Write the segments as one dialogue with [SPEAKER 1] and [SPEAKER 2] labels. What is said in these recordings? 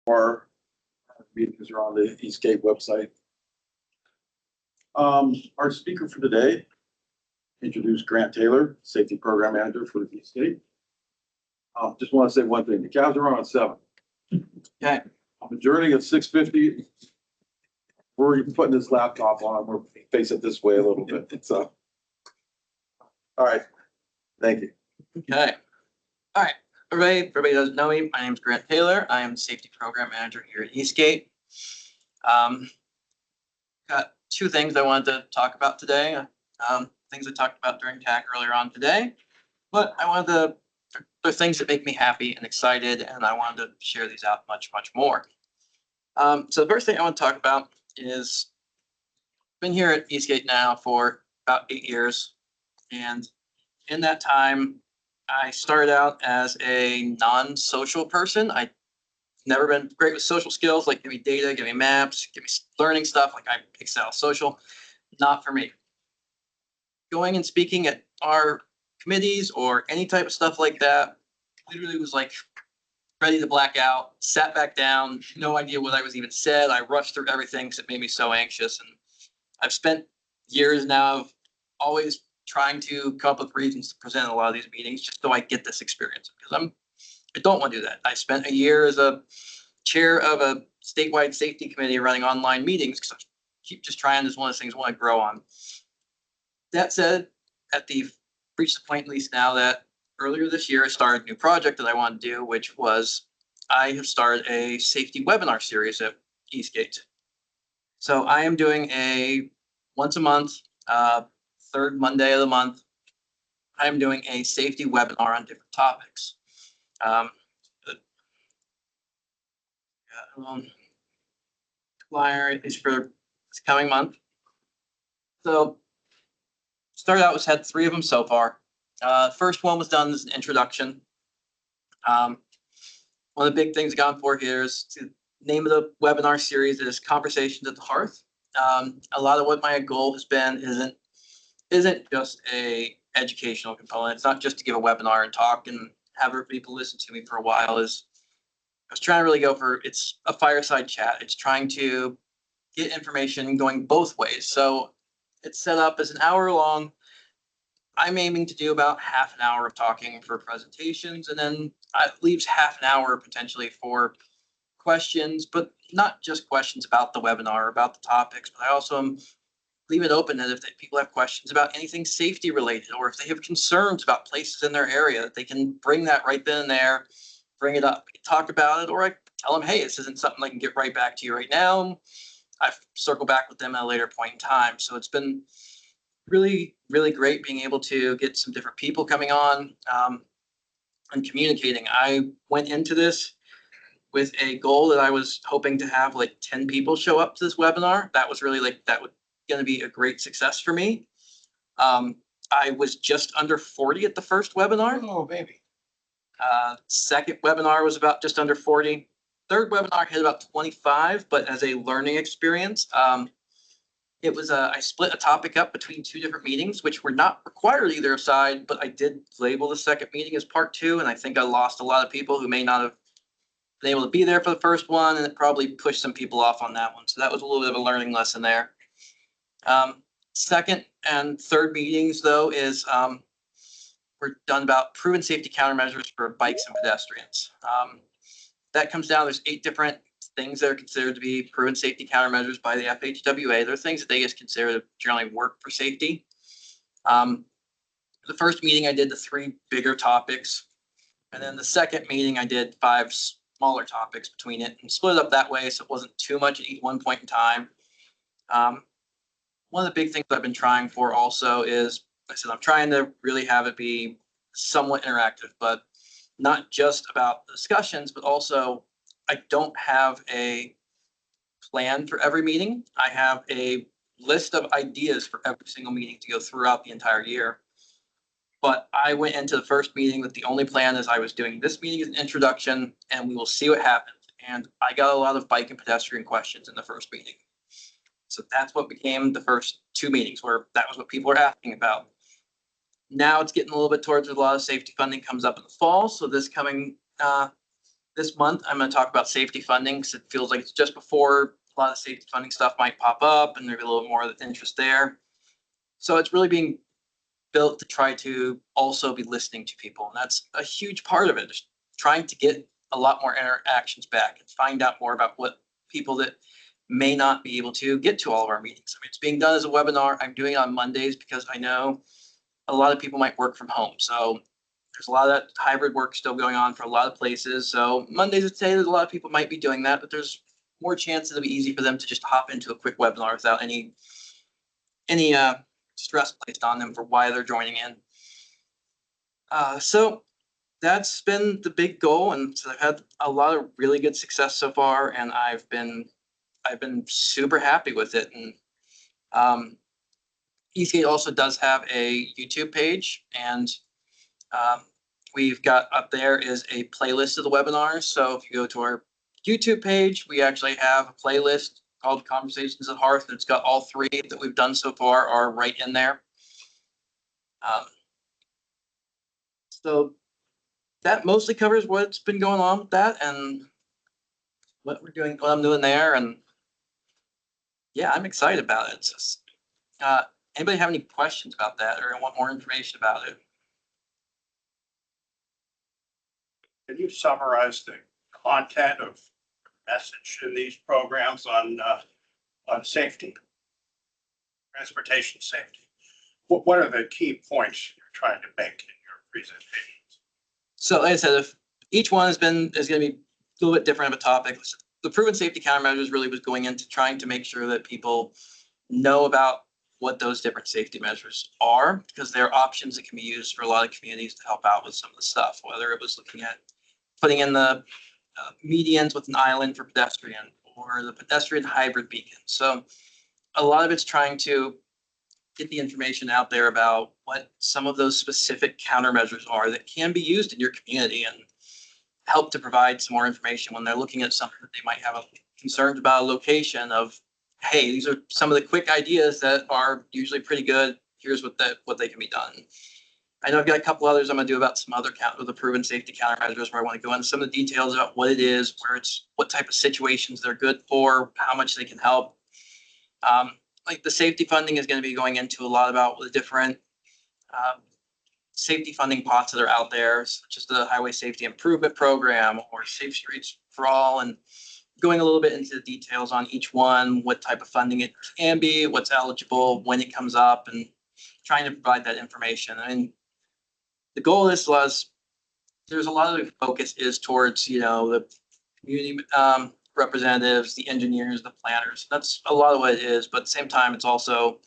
[SPEAKER 1] Our meetings are on the Eastgate website. Our speaker for today, introduce Grant Taylor, Safety Program Manager for Eastgate. Just want to say one thing, the Cavs are on at 7.
[SPEAKER 2] Okay.
[SPEAKER 1] On the journey at 6:50, we're putting this laptop on, we're face it this way a little bit, so. All right, thank you.
[SPEAKER 2] Okay. All right. Everybody doesn't know me. My name is Grant Taylor. I am Safety Program Manager here at Eastgate. Got two things I wanted to talk about today. Things I talked about during TAC earlier on today, but they're things that make me happy and excited, and I wanted to share these out much more. So the first thing I want to talk about is I've been here at Eastgate now for about 8 years, and in that time, I started out as a non-social person. I've never been great with social skills, like give me data, give me maps, give me learning stuff, like I excel. Social, not for me. Going and speaking at our committees or any type of stuff like that, literally was like ready to black out, sat back down, no idea what I was even said. I rushed through everything because it made me so anxious. And I've spent years now of always trying to come up with reasons to present a lot of these meetings just so I get this experience, because I don't want to do that. I spent a year as a chair of a statewide safety committee running online meetings because I keep just trying. This is one of the things I want to grow on. That said, reached the point at least now that earlier this year I started a new project that I want to do, which was I have started a safety webinar series at Eastgate. So I am doing a once a month, third Monday of the month, I'm doing a safety webinar on different topics. Flyer is for this coming month. So started out, had 3 of them so far. First one was done as an introduction. One of the big things gone for here is the name of the webinar series is Conversations at the Hearth. A lot of what my goal has been isn't just a educational component. It's not just to give a webinar and talk and have people listen to me for a while. I was trying to really go for, it's a fireside chat. It's trying to get information going both ways. So it's set up as an hour long. I'm aiming to do about half an hour of talking for presentations, and then it leaves half an hour potentially for questions, but not just questions about the webinar, about the topics, but I also leave it open that if people have questions about anything safety related, or if they have concerns about places in their area, that they can bring that right then and there, bring it up, talk about it, or I tell them, hey, this isn't something I can get right back to you right now. I circle back with them at a later point in time. So it's been really great being able to get some different people coming on and communicating. I went into this with a goal that I was hoping to have like 10 people show up to this webinar. That was really going to be a great success for me. I was just under 40 at the first webinar.
[SPEAKER 1] Oh, baby.
[SPEAKER 2] Second webinar was about just under 40. Third webinar hit about 25, but as a learning experience, it was I split a topic up between 2 different meetings, which were not required either side, but I did label the second meeting as part 2, and I think I lost a lot of people who may not have been able to be there for the first one, and it probably pushed some people off on that one. So that was a little bit of a learning lesson there. Second and third meetings, though, is we're done about proven safety countermeasures for bikes and pedestrians. That comes down, there's 8 different things that are considered to be proven safety countermeasures by the FHWA. They're things that they just consider to generally work for safety. The first meeting, I did the 3 bigger topics. And then the second meeting, I did 5 smaller topics between it and split it up that way so it wasn't too much at one point in time. One of the big things I've been trying for also is, like I said, I'm trying to really have it be somewhat interactive, but not just about discussions, but also I don't have a plan for every meeting. I have a list of ideas for every single meeting to go throughout the entire year. But I went into the first meeting with the only plan is I was doing this meeting as an introduction, and we will see what happens. And I got a lot of bike and pedestrian questions in the first meeting. So that's what became the first 2 meetings, where that was what people were asking about. Now it's getting a little bit towards a lot of safety funding comes up in the fall. So this coming This month, I'm going to talk about safety funding because it feels like it's just before a lot of safety funding stuff might pop up and there'll be a little more interest there. So it's really being built to try to also be listening to people. And that's a huge part of it, is trying to get a lot more interactions back and find out more about what people that may not be able to get to all of our meetings. I mean, it's being done as a webinar. I'm doing it on Mondays because I know a lot of people might work from home. So there's a lot of that hybrid work still going on for a lot of places. So Mondays, I'd say there's a lot of people might be doing that, but there's more chances it'll be easy for them to just hop into a quick webinar without any stress placed on them for why they're joining in. So that's been the big goal, and so I've had a lot of really good success so far, and I've been super happy with it. And Eastgate also does have a YouTube page, and we've got up there is a playlist of the webinars. So if you go to our YouTube page, we actually have a playlist called Conversations at Hearth. It's got all 3 that we've done so far are right in there. So that mostly covers what's been going on with that and what I'm doing there. And yeah, I'm excited about it. It's just, anybody have any questions about that or want more information about it?
[SPEAKER 3] Can you summarize the content of message in these programs on safety, transportation safety? What are the key points you're trying to make in your presentations?
[SPEAKER 2] So like I said, if each one is going to be a little bit different of a topic. The proven safety countermeasures really was going into trying to make sure that people know about what those different safety measures are, because they're options that can be used for a lot of communities to help out with some of the stuff, whether it was looking at putting in the medians with an island for pedestrian or the pedestrian hybrid beacon. So a lot of it's trying to get the information out there about what some of those specific countermeasures are that can be used in your community and help to provide some more information when they're looking at something that they might have concerns about a location of, hey, these are some of the quick ideas that are usually pretty good. Here's what they can be done. I know I've got a couple others I'm going to do about some other the proven safety countermeasures where I want to go into some of the details about what it is, what type of situations they're good for, how much they can help. Like the safety funding is going to be going into a lot about the different safety funding pots that are out there, such as the Highway Safety Improvement Program or Safe Streets for All, and going a little bit into the details on each one, what type of funding it can be, what's eligible, when it comes up, and trying to provide that information. I mean, the goal of this was there's a lot of focus is towards, the community representatives, the engineers, the planners. That's a lot of what it is, but at the same time, it's also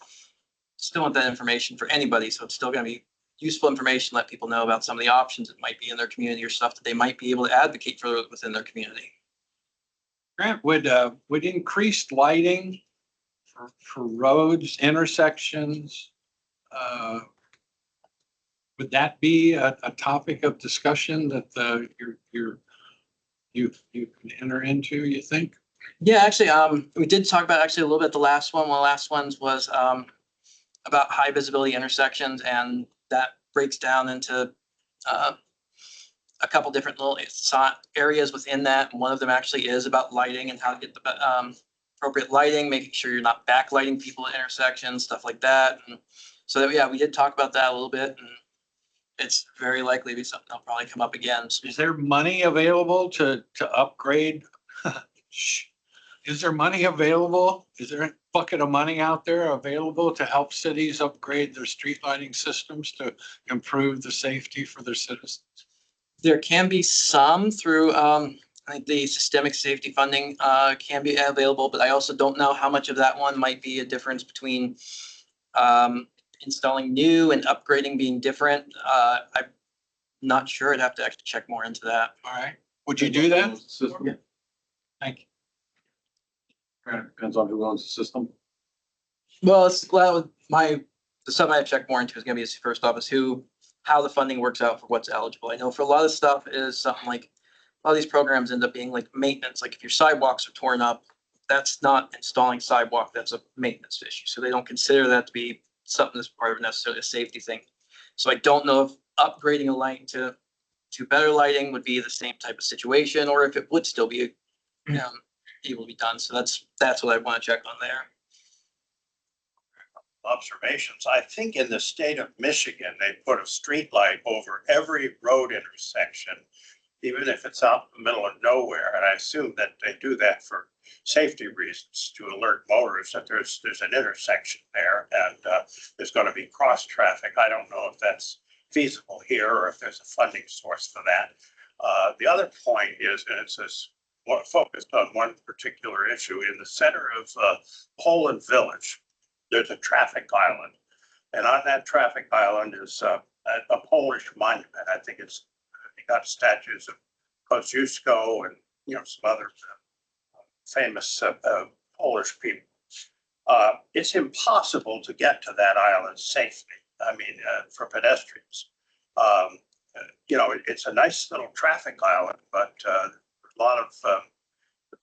[SPEAKER 2] still want that information for anybody. So it's still going to be useful information, let people know about some of the options that might be in their community or stuff that they might be able to advocate for within their community.
[SPEAKER 3] Grant, would increased lighting for roads, intersections, would that be a topic of discussion that you can enter into, you think?
[SPEAKER 2] Yeah, actually, we did talk about actually a little bit the last one. One of the last ones was about high visibility intersections, and that breaks down into a couple different little areas within that. And one of them actually is about lighting and how to get the appropriate lighting, making sure you're not backlighting people at intersections, stuff like that. And so yeah, we did talk about that a little bit, and it's very likely to be something that'll probably come up again. So,
[SPEAKER 3] Is there money available to upgrade? Is there money available? Is there a bucket of money out there available to help cities upgrade their street lighting systems to improve the safety for their citizens?
[SPEAKER 2] there can be some through, I think the systemic safety funding can be available, but I also don't know how much of that one might be a difference between installing new and upgrading being different. I'm not sure. I'd have to actually check more into that.
[SPEAKER 3] All right. Would you do that?
[SPEAKER 1] System.
[SPEAKER 2] Yeah.
[SPEAKER 3] Thank you.
[SPEAKER 1] Depends on who owns the system.
[SPEAKER 2] Well, the stuff I check more into is going to be first off is how the funding works out for what's eligible. I know for a lot of stuff is something like a lot of these programs end up being like maintenance. Like if your sidewalks are torn up, that's not installing sidewalk. That's a maintenance issue. So they don't consider that to be something that's part of necessarily a safety thing. So I don't know if upgrading a light to to better lighting would be the same type of situation, or if it would still be able to be done. So that's what I want to check on there.
[SPEAKER 3] Observations. I think in the state of Michigan, they put a street light over every road intersection, even if it's out in the middle of nowhere. And I assume that they do that for safety reasons, to alert motorists that there's an intersection there and there's going to be cross traffic. I don't know if that's feasible here or if there's a funding source for that. The other point is, and it's this focused on one particular issue, in the center of Poland Village, there's a traffic island. And on that traffic island is a Polish monument. I think it's got statues of Kosciuszko and, some other famous Polish people. It's impossible to get to that island safely. I mean, for pedestrians. It's a nice little traffic island, but a lot of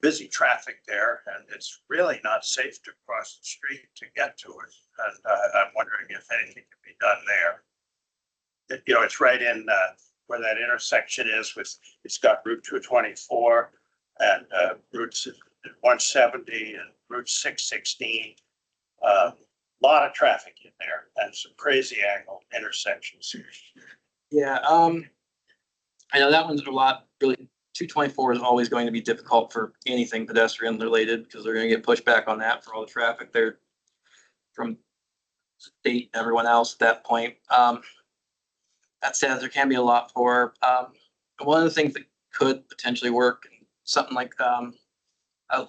[SPEAKER 3] busy traffic there, and it's really not safe to cross the street to get to it. And I'm wondering if anything can be done there. It's right in where that intersection is it's got Route 224 and Route 170 and Route 616. Lot of traffic in there and some crazy angle intersections.
[SPEAKER 2] Yeah, I know that one's a lot. Really, 224 is always going to be difficult for anything pedestrian related because they're going to get pushed back on that for all the traffic there from state and everyone else at that point. That said, there can be a lot for one of the things that could potentially work, something like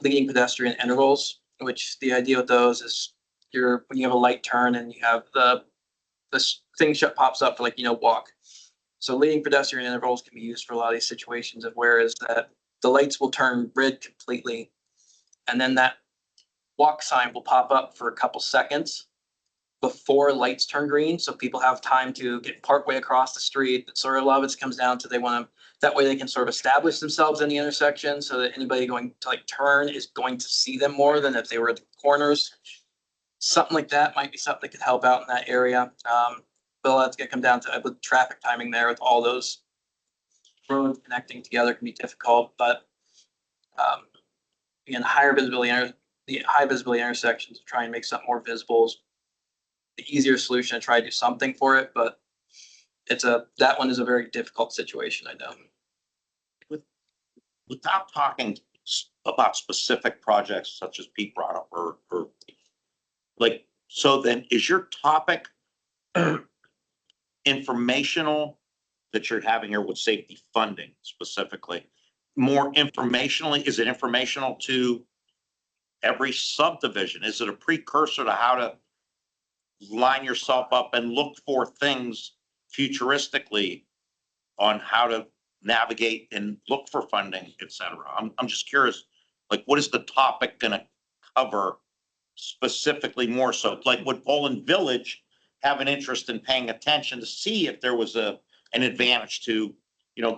[SPEAKER 2] leading pedestrian intervals, which the idea with those is when you have a light turn and you have the thing pops up for walk. So leading pedestrian intervals can be used for a lot of these situations of whereas that the lights will turn red completely and then that walk sign will pop up for a couple seconds before lights turn green. So people have time to get partway across the street. Sort of a lot of it comes down to that way they can sort of establish themselves in the intersection so that anybody going to turn is going to see them more than if they were at the corners. Something like that might be something that could help out in that area. But that's going to come down to with traffic timing there with all those roads connecting together can be difficult. But again, the high visibility intersections to try and make something more visible is the easier solution to try to do something for it. But that one is a very difficult situation, I know.
[SPEAKER 4] Without talking about specific projects such as Pete brought up or so then is your topic informational that you're having here with safety funding specifically more informationally? Is it informational to every subdivision? Is it a precursor to how to line yourself up and look for things futuristically on how to navigate and look for funding, et cetera? I'm just curious, what is the topic going to cover specifically more so? Would Poland Village have an interest in paying attention to see if there was an advantage to,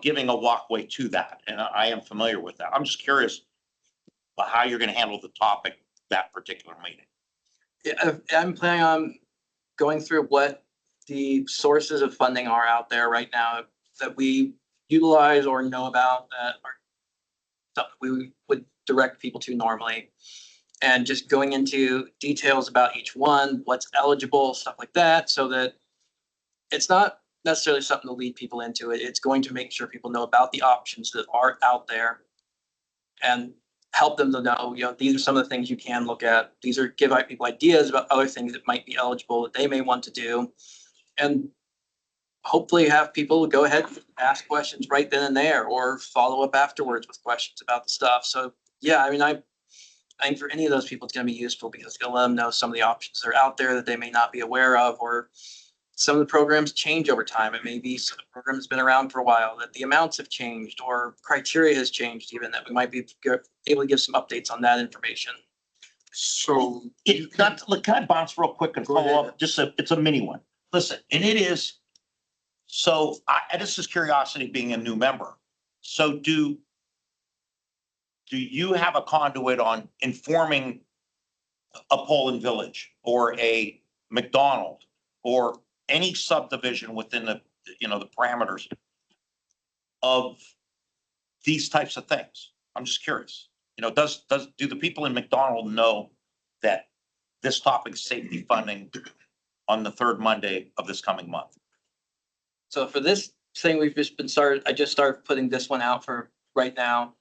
[SPEAKER 4] giving a walkway to that? And I am familiar with that. I'm just curious about how you're going to handle the topic that particular meeting.
[SPEAKER 2] Yeah, I'm planning on going through what the sources of funding are out there right now that we utilize or know about that are stuff we would direct people to normally. And just going into details about each one, what's eligible, stuff like that, so that it's not necessarily something to lead people into it. It's going to make sure people know about the options that are out there and help them to know, these are some of the things you can look at. These are give people ideas about other things that might be eligible that they may want to do. And hopefully have people go ahead and ask questions right then and there or follow up afterwards with questions about the stuff. So yeah, I think for any of those people, it's going to be useful because it's going to let them know some of the options that are out there that they may not be aware of, or some of the programs change over time. It may be some program has been around for a while, that the amounts have changed or criteria has changed even, that we might be able to give some updates on that information.
[SPEAKER 4] So can I bounce real quick and follow up? It's a mini one. Listen, and it is, so this is curiosity being a new member. So do you have a conduit on informing a Poland Village or a McDonald or any subdivision within the parameters of these types of things? I'm just curious. You know, do the people in McDonald know that this topic is safety funding on the third Monday of this coming month?
[SPEAKER 2] So for this thing, I just started putting this one out for right now.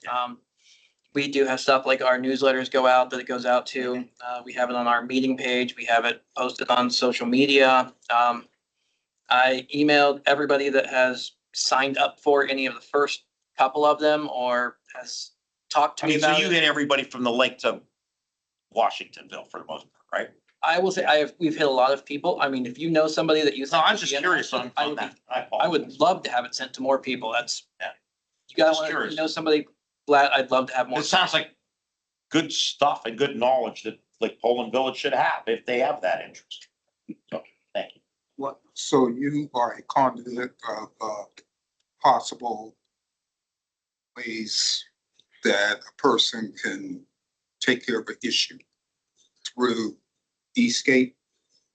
[SPEAKER 2] We do have stuff like our newsletters go out that it goes out to. We have it on our meeting page. We have it posted on social media. I emailed everybody that has signed up for any of the first couple of them or has talked to
[SPEAKER 4] I
[SPEAKER 2] me
[SPEAKER 4] mean, so
[SPEAKER 2] about
[SPEAKER 4] you
[SPEAKER 2] it.
[SPEAKER 4] hit everybody from the lake to Washingtonville for the most part, right?
[SPEAKER 2] I will say we've hit a lot of people. I mean, if you know somebody that you
[SPEAKER 4] No,
[SPEAKER 2] think
[SPEAKER 4] I'm
[SPEAKER 2] would
[SPEAKER 4] just
[SPEAKER 2] be
[SPEAKER 4] curious
[SPEAKER 2] interested,
[SPEAKER 4] on that. I
[SPEAKER 2] I would
[SPEAKER 4] apologize.
[SPEAKER 2] love to have it sent to more people. That's,
[SPEAKER 4] Yeah.
[SPEAKER 2] you gotta
[SPEAKER 4] Just
[SPEAKER 2] want to
[SPEAKER 4] curious.
[SPEAKER 2] know somebody, glad, I'd love to have more.
[SPEAKER 4] It sounds like good stuff and good knowledge that like Poland Village should have if they have that interest. So, thank you.
[SPEAKER 5] What, so you are a conduit of possible ways that a person can take care of an issue through Eastgate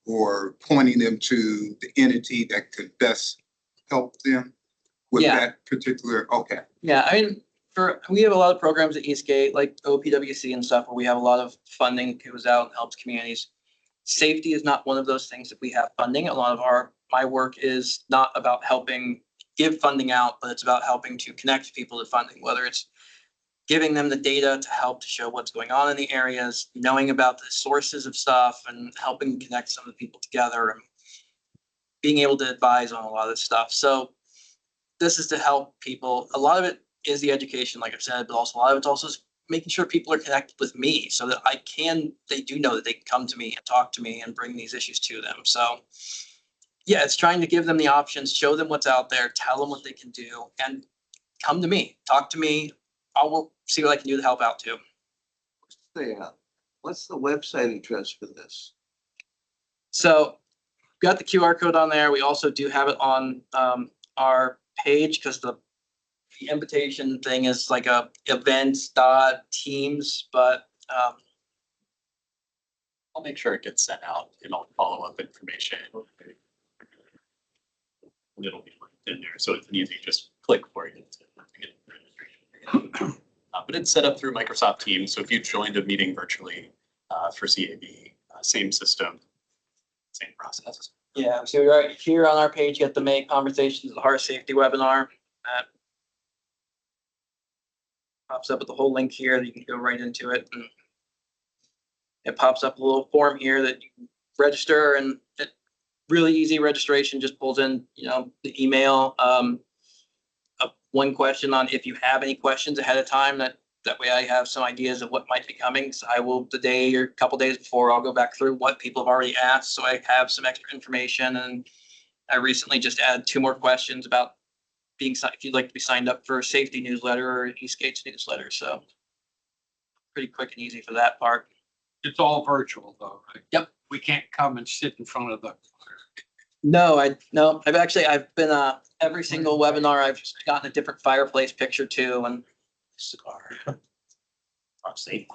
[SPEAKER 5] or pointing them to the entity that could best help them with
[SPEAKER 2] Yeah.
[SPEAKER 5] that particular, okay.
[SPEAKER 2] Yeah, I mean, we have a lot of programs at Eastgate, like OPWC and stuff, where we have a lot of funding goes out and helps communities. Safety is not one of those things that we have funding. A lot of my work is not about helping give funding out, but it's about helping to connect people to funding, whether it's giving them the data to help to show what's going on in the areas, knowing about the sources of stuff and helping connect some of the people together and being able to advise on a lot of this stuff. So this is to help people. A lot of it is the education, like I've said, but also a lot of it's also making sure people are connected with me so that they do know that they can come to me and talk to me and bring these issues to them. So yeah, it's trying to give them the options, show them what's out there, tell them what they can do, and come to me, talk to me. I'll see what I can do to help out too.
[SPEAKER 6] What's the website address for this?
[SPEAKER 2] So got the QR code on there. We also do have it on our page because the invitation thing is like a events.teams, but
[SPEAKER 7] I'll make sure it gets sent out and I'll follow up information. It'll be linked in there, so it's an easy just click for you to get registration. But it's set up through Microsoft Teams, so if you joined a meeting virtually for CAB, same system, same process.
[SPEAKER 2] yeah, so right here on our page, you have the May Conversations, the Heart Safety webinar. That pops up with the whole link here that you can go right into it. And it pops up a little form here that you can register, and it really easy registration, just pulls in, the email. One question on if you have any questions ahead of time, that way I have some ideas of what might be coming. So I will, the day or a couple days before, I'll go back through what people have already asked. So I have some extra information. And I recently just added 2 more questions about if you'd like to be signed up for a safety newsletter or Eastgate's newsletter. So pretty quick and easy for that part.
[SPEAKER 8] It's all virtual though, right?
[SPEAKER 2] Yep.
[SPEAKER 8] We can't come and sit in front of the.
[SPEAKER 2] No, I've been every single webinar I've gotten a different fireplace picture too, and
[SPEAKER 4] Cigar. Safe.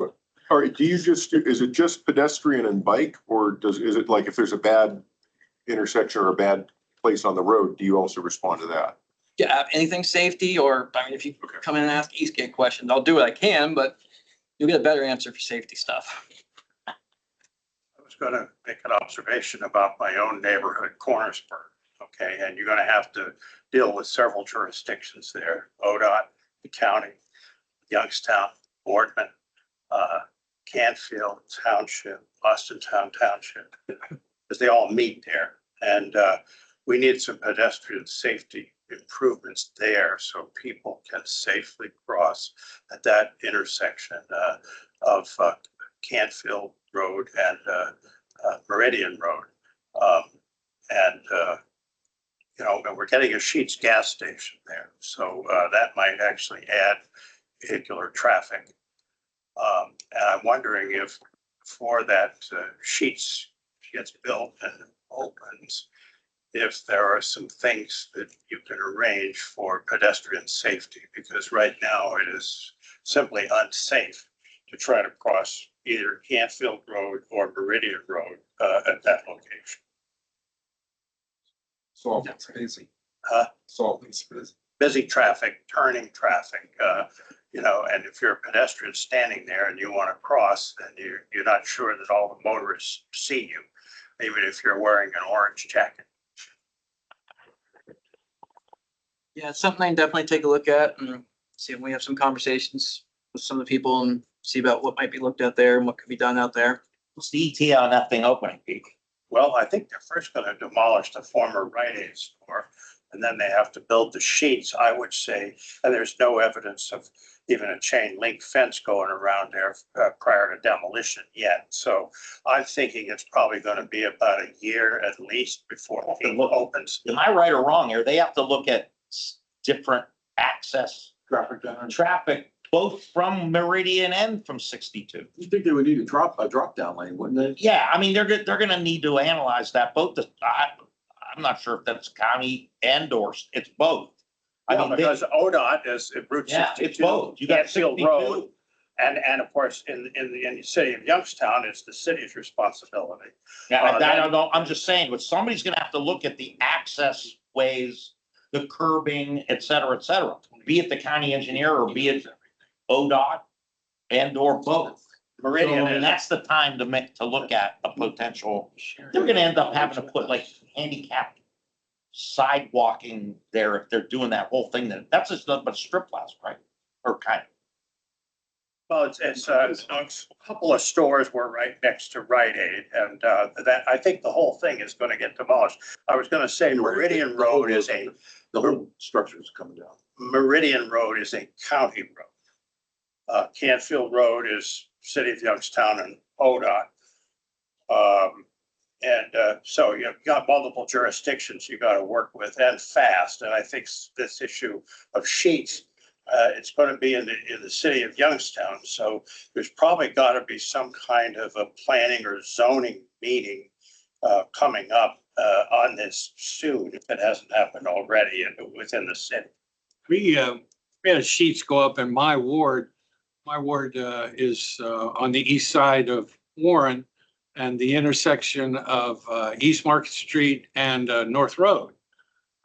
[SPEAKER 9] All right, is it just pedestrian and bike, or is it like if there's a bad intersection or a bad place on the road, do you also respond to that?
[SPEAKER 2] yeah, anything safety, or if you come in and ask Eastgate questions, I'll do what I can, but you'll get a better answer for safety stuff.
[SPEAKER 3] I was gonna make an observation about my own neighborhood, Cornersburg, okay? And you're gonna have to deal with several jurisdictions there, ODOT, the county, Youngstown, Boardman, Canfield Township, Austintown Township, because they all meet there. And we need some pedestrian safety improvements there so people can safely cross at that intersection of Canfield Road and Meridian Road. And we're getting a Sheetz gas station there. So that might actually add vehicular traffic. And I'm wondering if before that Sheetz gets built and opens, if there are some things that you can arrange for pedestrian safety, because right now it is simply unsafe to try to cross either Canfield Road or Meridian Road at that location.
[SPEAKER 5] It's always busy.
[SPEAKER 3] Huh?
[SPEAKER 5] It's always busy.
[SPEAKER 3] busy traffic, turning traffic, you know, and if you're a pedestrian standing there and you want to cross, then you're not sure that all the motorists see you, even if you're wearing an orange jacket.
[SPEAKER 2] Yeah, it's something I can definitely take a look at and see if we have some conversations with some of the people and see about what might be looked at there and what could be done out there.
[SPEAKER 4] What's the ETA on that thing opening, Pete?
[SPEAKER 3] Well, I think they're first going to demolish the former Rite Aid store, and then they have to build the sheets, I would say. And there's no evidence of even a chain link fence going around there prior to demolition yet. So I'm thinking it's probably going to be about a year at least before it opens.
[SPEAKER 4] Am I right or wrong here? They have to look at different access traffic, both from Meridian and from 62.
[SPEAKER 1] You think they would need a drop down lane, wouldn't they?
[SPEAKER 4] Yeah, I mean, they're gonna need to analyze that, both I'm not sure if that's county and or, it's both. I
[SPEAKER 3] Well,
[SPEAKER 4] mean,
[SPEAKER 3] because ODOT is Route
[SPEAKER 4] yeah,
[SPEAKER 3] 62.
[SPEAKER 4] it's both. You got
[SPEAKER 3] Canfield
[SPEAKER 4] 62.
[SPEAKER 3] Road. And of course, in the city of Youngstown, it's the city's responsibility.
[SPEAKER 4] Yeah, I don't know, I'm just saying, but somebody's gonna have to look at the access ways, the curbing, et cetera, be it the county engineer or be it ODOT and or both.
[SPEAKER 3] Meridian
[SPEAKER 4] And
[SPEAKER 3] is,
[SPEAKER 4] that's the time to look at a potential, they're gonna end up having to put like handicap sidewalking there if they're doing that whole thing, that's just nothing but a strip plaza, right? Or kind of.
[SPEAKER 3] well, it's a couple of stores were right next to Rite Aid, and that, I think the whole thing is gonna get demolished. I was gonna say Meridian Road is
[SPEAKER 1] The whole structure is coming down.
[SPEAKER 3] Meridian Road is a county road. Canfield Road is City of Youngstown and ODOT. So you've got multiple jurisdictions you got to work with and fast. And I think this issue of sheets, it's going to be in the City of Youngstown. So there's probably got to be some kind of a planning or zoning meeting coming up on this soon, if it hasn't happened already within the city.
[SPEAKER 8] We had sheets go up in my ward. My ward is on the east side of Warren and the intersection of East Market Street and North Road.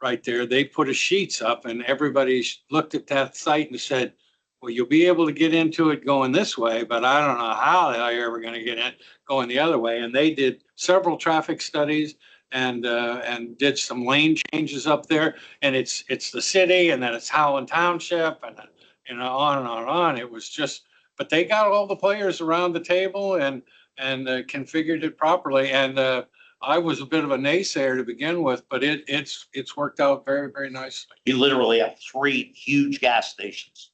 [SPEAKER 8] Right there, they put a sheets up and everybody looked at that site and said, well, you'll be able to get into it going this way, but I don't know how you're ever going to get in going the other way. And they did several traffic studies and did some lane changes up there. And it's the city and then it's Howland Township and on and on and on. It was just, but they got all the players around the table and configured it properly. And I was a bit of a naysayer to begin with, but it's worked out very, very nicely.
[SPEAKER 4] You literally have 3 huge gas stations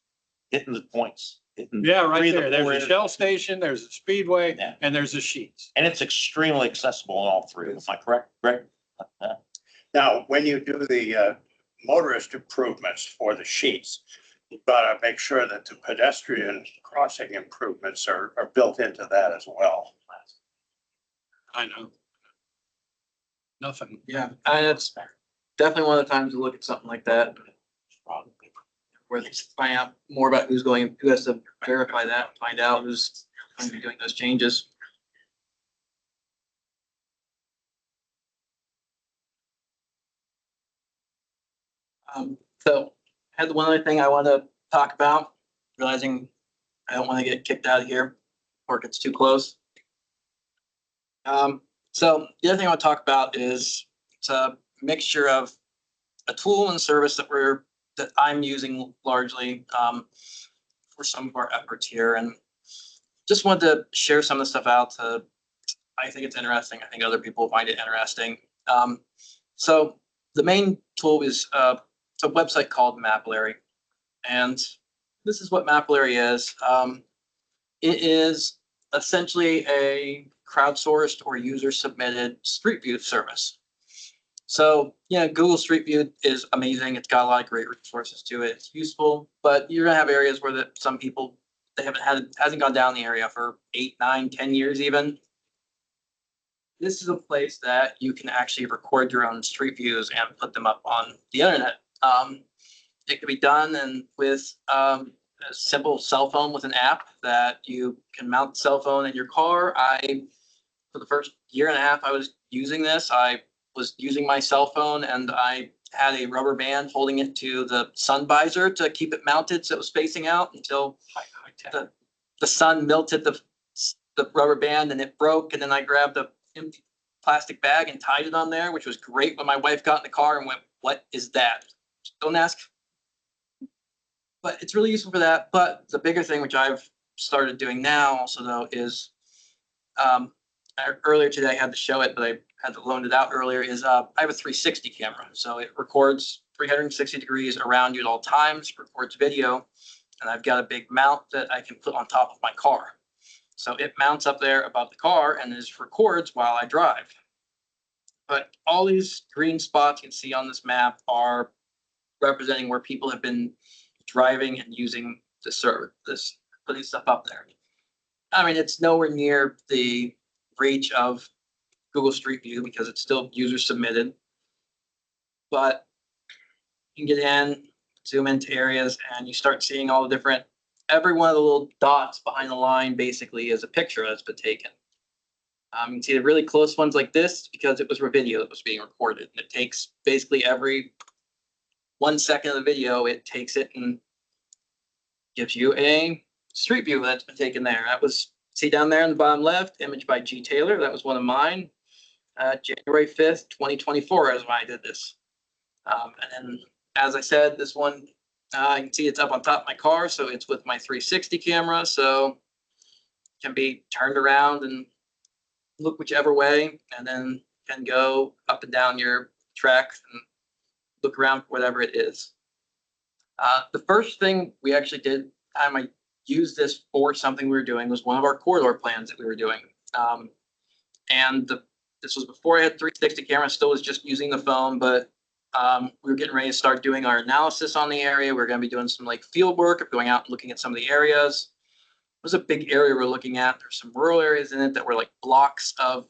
[SPEAKER 4] hitting the points.
[SPEAKER 8] Yeah, right
[SPEAKER 4] 3 of the
[SPEAKER 8] there. There's a
[SPEAKER 4] 4
[SPEAKER 8] Shell station, there's a Speedway,
[SPEAKER 4] Yeah.
[SPEAKER 8] and there's a Sheetz.
[SPEAKER 4] And it's extremely accessible in all 3. Am I correct, Greg?
[SPEAKER 3] Now, when you do the motorist improvements for the sheets, you've got to make sure that the pedestrian crossing improvements are built into that as well.
[SPEAKER 8] I know. Nothing.
[SPEAKER 2] Yeah, and it's definitely one of the times to look at something like that. Where they find out more about who has to verify that, find out who's going to be doing those changes. So I had one other thing I want to talk about, realizing I don't want to get kicked out of here or it gets too close. So the other thing I want to talk about is it's a mixture of a tool and service that I'm using largely for some of our efforts here, and just wanted to share some of the stuff out. I think it's interesting. I think other people find it interesting. So the main tool is it's a website called Mapillary, and this is what Mapillary is. It is essentially a crowdsourced or user submitted Street View service. So yeah, Google Street View is amazing. It's got a lot of great resources to it. It's useful, but you're gonna have areas where some people hasn't gone down the area for 8, 9, 10 years even. This is a place that you can actually record your own street views and put them up on the internet. It can be done with a simple cell phone with an app that you can mount the cell phone in your car. For the first year and a half I was using this, I was using my cell phone and I had a rubber band holding it to the sun visor to keep it mounted so it was spacing out until the sun melted the rubber band and it broke. And then I grabbed a empty plastic bag and tied it on there, which was great when my wife got in the car and went, "What is that?" Don't ask. But it's really useful for that. But the bigger thing, which I've started doing now also though, is earlier today I had to show it, but I had to loan it out earlier, is I have a 360 camera. So it records 360 degrees around you at all times, records video, and I've got a big mount that I can put on top of my car. So it mounts up there above the car and is records while I drive. But all these green spots you can see on this map are representing where people have been driving and using this, putting stuff up there. I mean, it's nowhere near the reach of Google Street View because it's still user submitted. But you can get in, zoom into areas, and you start seeing all the different, every one of the little dots behind the line basically is a picture that's been taken. You can see the really close ones like this because it was a video that was being recorded. And it takes basically every 1 second of the video, it takes it and gives you a street view that's been taken there. That was, see down there in the bottom left, image by G. Taylor. That was one of mine. January 5th, 2024 is when I did this. And then, as I said, this one, you can see it's up on top of my car. So it's with my 360 camera. So it can be turned around and look whichever way, and then can go up and down your track and look around for whatever it is. The first thing we actually did, time I used this for something we were doing, was one of our corridor plans that we were doing. This was before I had 360 camera, still was just using the phone, but we were getting ready to start doing our analysis on the area. We we're going to be doing some like field work of going out and looking at some of the areas. It was a big area we're looking at. There's some rural areas in it that were like blocks of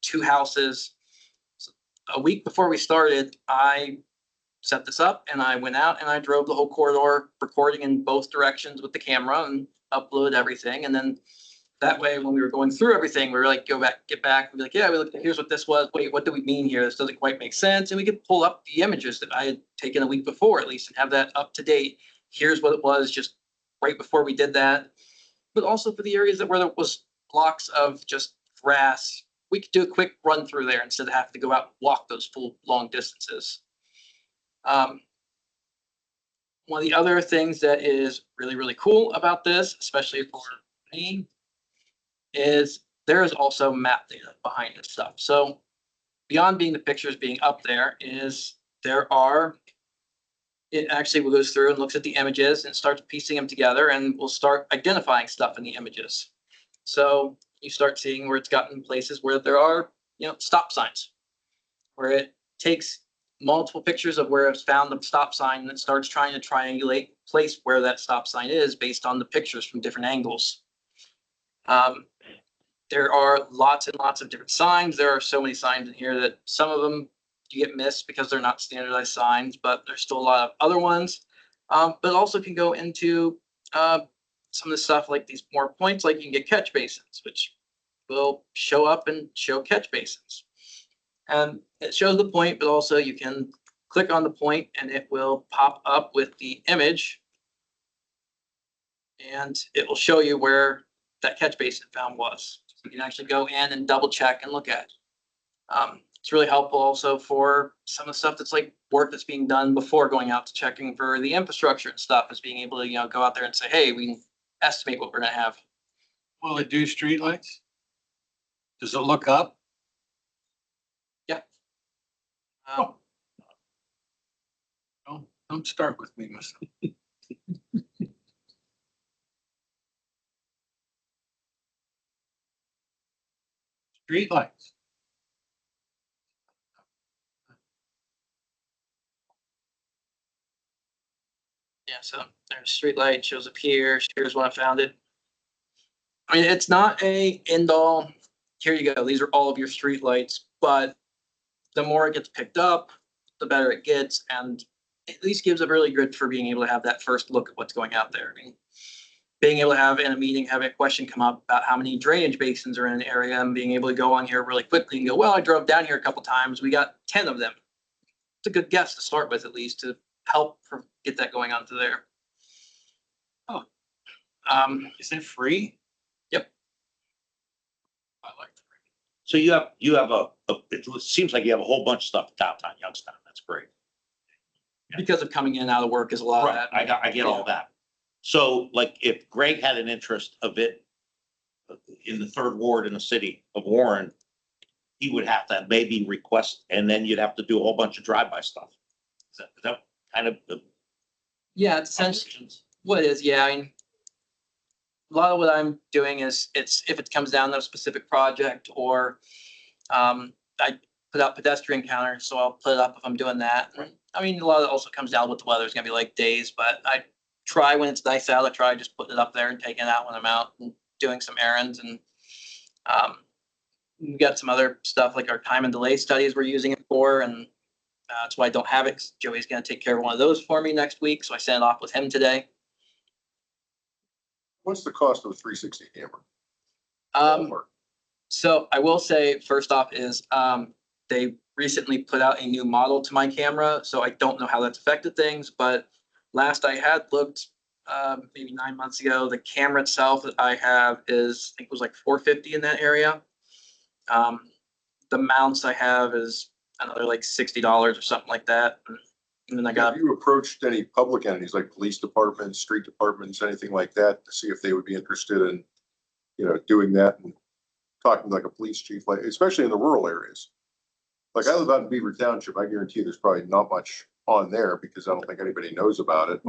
[SPEAKER 2] 2 houses. So a week before we started, I set this up and I went out and I drove the whole corridor, recording in both directions with the camera and upload everything. And then that way, when we were going through everything, we were like, get back and be like, yeah, we looked at, here's what this was. Wait, what do we mean here? This doesn't quite make sense. And we could pull up the images that I had taken a week before at least and have that up to date. Here's what it was just right before we did that. But also for the areas that where there was blocks of just grass, we could do a quick run through there instead of having to go out and walk those full long distances. One of the other things that is really, really cool about this, especially for me, is there is also map data behind this stuff. So beyond being the pictures being up there is it actually goes through and looks at the images and starts piecing them together and will start identifying stuff in the images. So you start seeing where it's gotten places where there are, stop signs, where it takes multiple pictures of where it's found the stop sign and it starts trying to triangulate place where that stop sign is based on the pictures from different angles. There are lots and lots of different signs. There are so many signs in here that some of them you get missed because they're not standardized signs, but there's still a lot of other ones. But also can go into some of the stuff like these more points, like you can get catch basins, which will show up and show catch basins. And it shows the point, but also you can click on the point and it will pop up with the image and it will show you where that catch basin found was. So you can actually go in and double check and look at it. It's really helpful also for some of the stuff that's like work that's being done before going out to checking for the infrastructure and stuff, is being able to, go out there and say, hey, we can estimate what we're gonna have.
[SPEAKER 8] Will it do streetlights? Does it look up?
[SPEAKER 2] Yeah.
[SPEAKER 8] Don't start with me, Mr. Streetlights.
[SPEAKER 2] Yeah, so there's street light, shows up here. Here's when I found it. I mean, it's not a end all. Here you go. These are all of your street lights, but the more it gets picked up, the better it gets, and at least gives a really good for being able to have that first look at what's going out there. I mean, being able to have in a meeting, have a question come up about how many drainage basins are in an area and being able to go on here really quickly and go, well, I drove down here a couple times. We got 10 of them. it's a good guess to start with, at least to help get that going onto there.
[SPEAKER 8] Oh.
[SPEAKER 2] Is
[SPEAKER 8] it free?
[SPEAKER 2] Yep.
[SPEAKER 8] I like free.
[SPEAKER 4] So you have it seems like you have a whole bunch of stuff downtown Youngstown. That's great.
[SPEAKER 2] because of coming in and out of work is a lot of
[SPEAKER 4] Right,
[SPEAKER 2] that.
[SPEAKER 4] I get all that. So like if Greg had an interest of it in the third ward in the city of Warren, he would have to maybe request, and then you'd have to do a whole bunch of drive-by stuff. Is that kind of the?
[SPEAKER 2] Yeah, it's essentially what it is. Yeah, I mean, a lot of what I'm doing is if it comes down to a specific project or I put out pedestrian counters, so I'll put it up if I'm doing that.
[SPEAKER 4] Right.
[SPEAKER 2] I mean, a lot of it also comes down to what the weather's gonna be like days, but I try when it's nice out, I try just putting it up there and taking it out when I'm out and doing some errands and we got some other stuff like our time and delay studies we're using it for, and that's why I don't have it. 'Cause Joey's gonna take care of one of those for me next week, so I sent it off with him today.
[SPEAKER 9] What's the cost of a 360 camera?
[SPEAKER 2] So I will say, first off is, they recently put out a new model to my camera, so I don't know how that's affected things, but last I had looked, maybe 9 months ago, the camera itself that I have is, I think it was like $450 in that area. The mounts I have is another like $60 or something like that. And then I got,
[SPEAKER 9] Have you approached any public entities like police departments, street departments, anything like that to see if they would be interested in, doing that and talking like a police chief, like, especially in the rural areas? Like I live out in Beaver Township, I guarantee there's probably not much on there because I don't think anybody knows about it.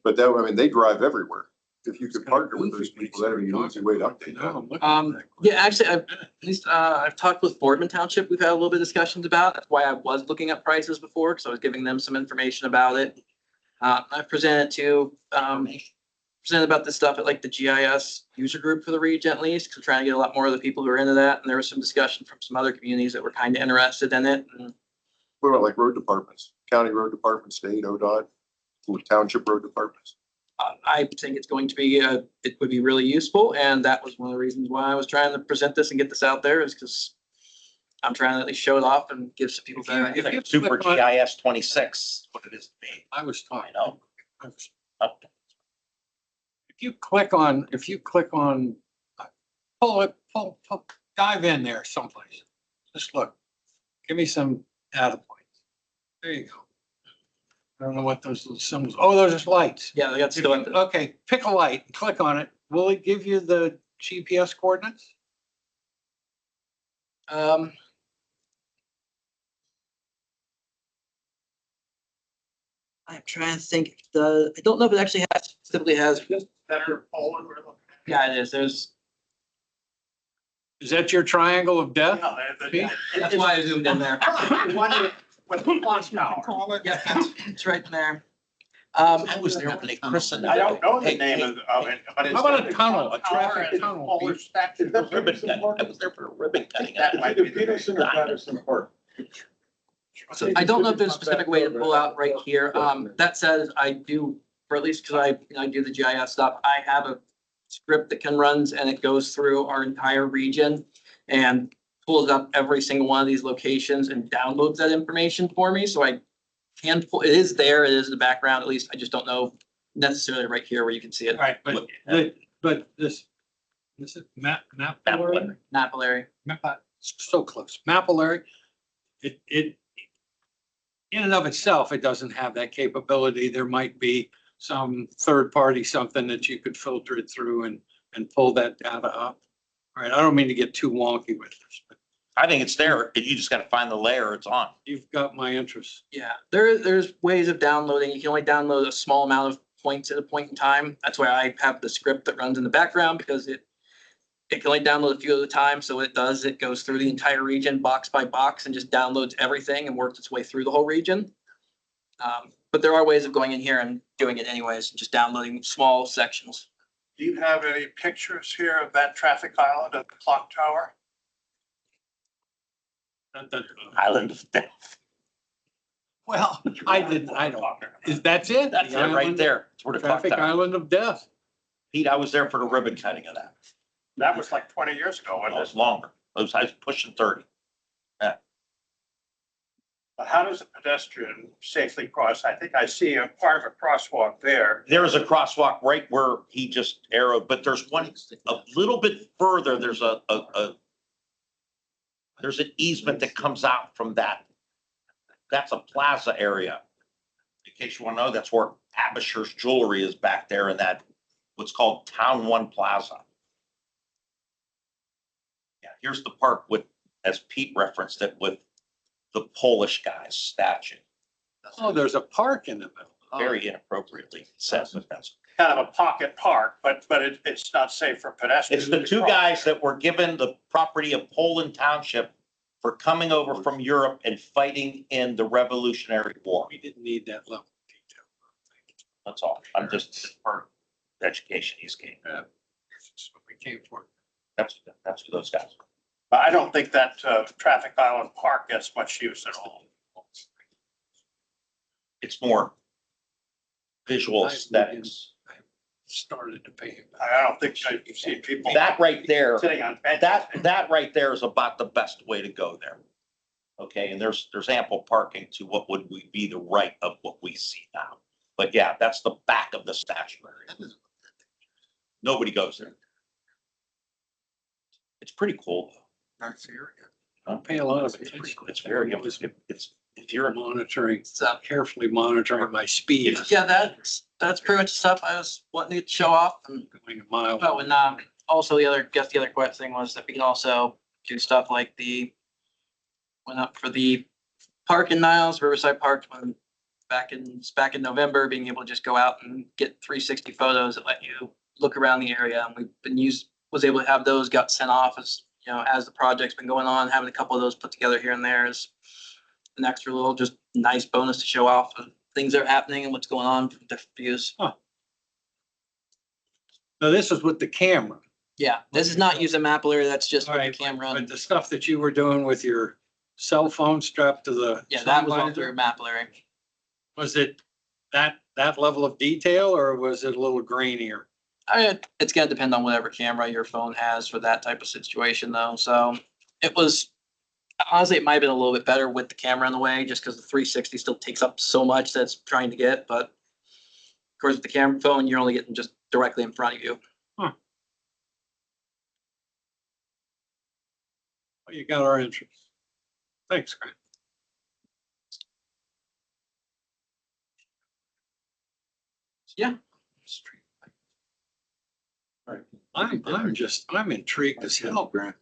[SPEAKER 9] But they drive everywhere. If you could partner with those people, that'd be an easy way to update that.
[SPEAKER 2] yeah, actually, I've talked with Boardman Township. We've had a little bit of discussions about. That's why I was looking at prices before, because I was giving them some information about it. I've presented about this stuff at like the GIS user group for the region at least, because I'm trying to get a lot more of the people who are into that. And there was some discussion from some other communities that were kind of interested in it. And
[SPEAKER 9] What about like road departments, county road departments, state, ODOT, township road departments?
[SPEAKER 2] I think it's going to be, it would be really useful. And that was one of the reasons why I was trying to present this and get this out there, is because I'm trying to at least show it off and give some people that.
[SPEAKER 8] If you
[SPEAKER 4] Super
[SPEAKER 8] click on-
[SPEAKER 4] GIS 26, what it is to me.
[SPEAKER 8] I was
[SPEAKER 4] I
[SPEAKER 8] talking.
[SPEAKER 4] know.
[SPEAKER 8] If you click on, dive in there someplace. Just look. Give me some data points. There you go. I don't know what those little symbols, oh, those are lights.
[SPEAKER 2] Yeah, they got still.
[SPEAKER 8] Okay, pick a light, and click on it. Will it give you the GPS coordinates?
[SPEAKER 2] I'm trying to think. I don't know if it actually specifically has.
[SPEAKER 3] Better Poland we're looking at.
[SPEAKER 2] Yeah, it is. There's.
[SPEAKER 8] Is that your triangle of death?
[SPEAKER 2] That's why I zoomed in there.
[SPEAKER 3] With the plus now.
[SPEAKER 2] Yeah, it's right there.
[SPEAKER 4] I was there when they christened it.
[SPEAKER 3] I don't know the
[SPEAKER 4] Hey,
[SPEAKER 3] name of it, but it's.
[SPEAKER 8] How about a tunnel, a traffic tunnel?
[SPEAKER 3] Polish statue.
[SPEAKER 4] Ribbon cutting. I was there for a ribbon cutting.
[SPEAKER 3] That might be the name.
[SPEAKER 1] Peterson or Patterson Park?
[SPEAKER 2] I don't know if there's a specific way to pull out right here. That says I do, or at least because I do the GIS stuff, I have a script that can runs and it goes through our entire region and pulls up every single one of these locations and downloads that information for me. So I can pull, it is there, it is in the background, at least I just don't know necessarily right here where you can see it.
[SPEAKER 8] Right, but this is Mapillary?
[SPEAKER 2] Napolary.
[SPEAKER 8] So close. Mapillary, it, in and of itself, it doesn't have that capability. There might be some third party, something that you could filter it through and pull that data up. All right, I don't mean to get too wonky with this, but
[SPEAKER 4] I think it's there. You just gotta find the layer it's on.
[SPEAKER 8] you've got my interest.
[SPEAKER 2] Yeah, there's ways of downloading. You can only download a small amount of points at a point in time. That's why I have the script that runs in the background, because it can only download a few at a time. So what it does, it goes through the entire region box by box and just downloads everything and works its way through the whole region. But there are ways of going in here and doing it anyways, just downloading small sections.
[SPEAKER 3] Do you have any pictures here of that traffic island at the clock tower?
[SPEAKER 4] Island of Death.
[SPEAKER 8] Well, I don't, that's it?
[SPEAKER 4] That's
[SPEAKER 8] The
[SPEAKER 4] it right
[SPEAKER 8] island-
[SPEAKER 4] there. It's where the clock
[SPEAKER 8] Traffic
[SPEAKER 4] tower.
[SPEAKER 8] island of death.
[SPEAKER 4] Pete, I was there for the ribbon cutting of that.
[SPEAKER 3] That was like 20 years ago,
[SPEAKER 4] It
[SPEAKER 3] wasn't
[SPEAKER 4] was
[SPEAKER 3] it?
[SPEAKER 4] longer. I was pushing 30.
[SPEAKER 3] How does a pedestrian safely cross? I think I see a part of a crosswalk there.
[SPEAKER 4] There's a crosswalk right where he just arrowed, but there's one a little bit further. There's there's an easement that comes out from that. That's a plaza area. In case you want to know, that's where Abisher's Jewelry is back there in that, what's called Town One Plaza. Yeah, here's the park with, as Pete referenced it, with the Polish guy's statue.
[SPEAKER 8] Oh, there's a park in the middle.
[SPEAKER 4] Very inappropriately said, but that's.
[SPEAKER 3] Kind of a pocket park, but it's not safe for pedestrians.
[SPEAKER 4] It's the two guys that were given the property of Poland Township for coming over from Europe and fighting in the Revolutionary War.
[SPEAKER 8] We didn't need that level of detail.
[SPEAKER 4] That's all. I'm just for education he's getting.
[SPEAKER 8] That's what we came for.
[SPEAKER 4] That's for those guys.
[SPEAKER 3] I don't think that Traffic Island Park gets much use at all.
[SPEAKER 4] It's more visual aesthetics.
[SPEAKER 8] Started to pay him.
[SPEAKER 3] I don't think you've seen people
[SPEAKER 4] That right there,
[SPEAKER 3] sitting on benches.
[SPEAKER 4] that right there is about the best way to go there. Okay, and there's ample parking to what would be the right of what we see now. But yeah, that's the back of the statue area. Nobody goes there. It's pretty cool though.
[SPEAKER 5] Nice area.
[SPEAKER 8] Don't pay a lot of
[SPEAKER 4] It's pretty
[SPEAKER 8] attention.
[SPEAKER 4] cool. It's very, it's, if you're,
[SPEAKER 8] Monitoring,
[SPEAKER 2] So,
[SPEAKER 8] carefully monitoring my speed.
[SPEAKER 2] yeah, that's pretty much the stuff I was wanting to show off. And
[SPEAKER 8] Going a mile.
[SPEAKER 2] oh, and also the other quick thing was that we can also do stuff like went up for the park in Niles, Riverside Park, when back in November, being able to just go out and get 360 photos that let you look around the area. And was able to have those got sent off as, as the project's been going on, having a couple of those put together here and there is an extra little just nice bonus to show off of things that are happening and what's going on from different views.
[SPEAKER 8] Now, this is with the camera.
[SPEAKER 2] Yeah, this is not using Mapillary. That's just
[SPEAKER 8] All
[SPEAKER 2] with
[SPEAKER 8] right,
[SPEAKER 2] the camera.
[SPEAKER 8] But the stuff that you were doing with your cell phone strapped to the.
[SPEAKER 2] Yeah, that was all
[SPEAKER 8] sun
[SPEAKER 2] through
[SPEAKER 8] visor,
[SPEAKER 2] Mapillary.
[SPEAKER 8] Was it that level of detail or was it a little grainier?
[SPEAKER 2] It's gonna depend on whatever camera your phone has for that type of situation though. So it was, honestly, it might have been a little bit better with the camera in the way, just because the 360 still takes up so much that's trying to get, but of course with the camera phone, you're only getting just directly in front of you.
[SPEAKER 8] Well, you got our interest. Thanks, Grant.
[SPEAKER 2] Yeah.
[SPEAKER 1] All right.
[SPEAKER 8] I'm intrigued as hell, Grant.